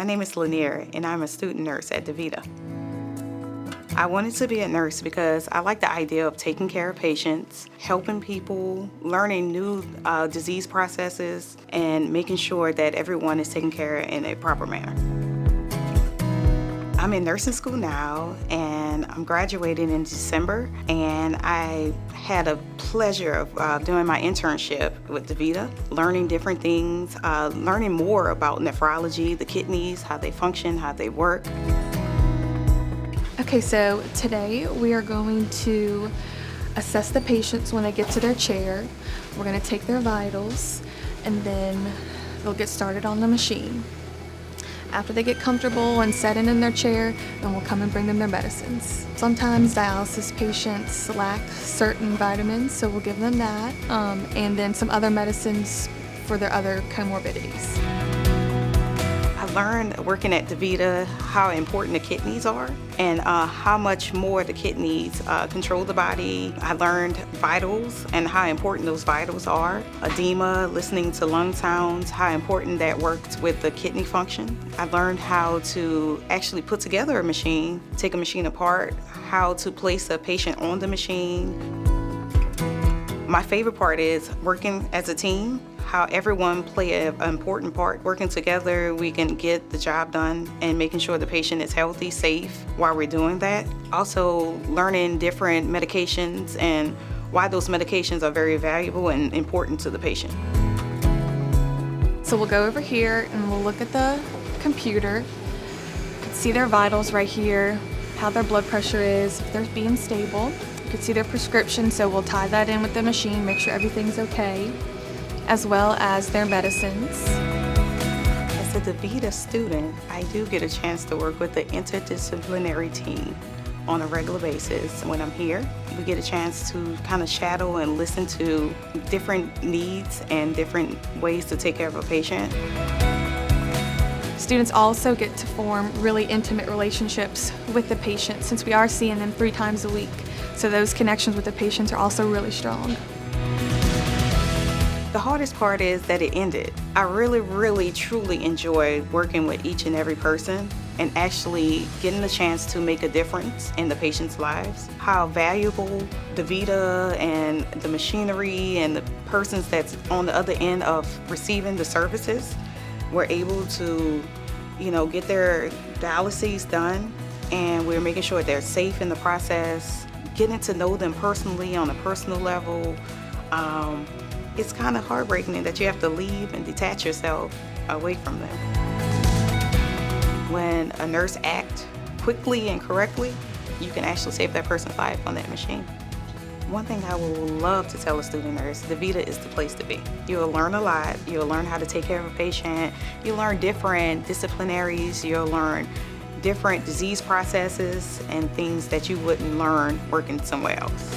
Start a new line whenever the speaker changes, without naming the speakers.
My name is Lanier, and I'm a student nurse at DaVita. I wanted to be a nurse because I like the idea of taking care of patients, helping people, learning new disease processes, and making sure that everyone is taken care of in a proper manner. I'm in nursing school now, and I'm graduating in December, and I had a pleasure of doing my internship with DaVita, learning different things, learning more about nephrology, the kidneys, how they function, how they work.
Okay, so today we are going to assess the patients when they get to their chair. We're going to take their vitals, and then they'll get started on the machine. After they get comfortable and setting in their chair, then we'll come and bring them their medicines. Sometimes dialysis patients lack certain vitamins, so we'll give them that, and then some other medicines for their other comorbidities.
I learned working at DaVita how important the kidneys are and how much more the kidneys control the body. I learned vitals and how important those vitals are. Edema, listening to lung sounds, how important that works with the kidney function. I learned how to actually put together a machine, take a machine apart, how to place a patient on the machine. My favorite part is working as a team, how everyone play an important part. Working together, we can get the job done and making sure the patient is healthy, safe while we're doing that. Also learning different medications and why those medications are very valuable and important to the patient.
So we'll go over here and we'll look at the computer. You can see their vitals right here, how their blood pressure is, if they're being stable. You can see their prescription, so we'll tie that in with the machine, make sure everything's okay, as well as their medicines.
As a DaVita student, I do get a chance to work with the interdisciplinary team on a regular basis. When I'm here, we get a chance to kind of shadow and listen to different needs and different ways to take care of a patient.
Students also get to form really intimate relationships with the patients since we are seeing them 3 times a week. So those connections with the patients are also really strong.
The hardest part is that it ended. I really, truly enjoyed working with each and every person and actually getting the chance to make a difference in the patients' lives. How valuable DaVita and the machinery and the persons that's on the other end of receiving the services were able to, get their dialyses done, and we're making sure they're safe in the process, getting to know them personally on a personal level. It's kind of heartbreaking that you have to leave and detach yourself away from them. When a nurse acts quickly and correctly, you can actually save that person's life on that machine. One thing I would love to tell a student nurse, DaVita is the place to be. You'll learn a lot. You'll learn how to take care of a patient. You'll learn different disciplinaries. You'll learn different disease processes and things that you wouldn't learn working somewhere else.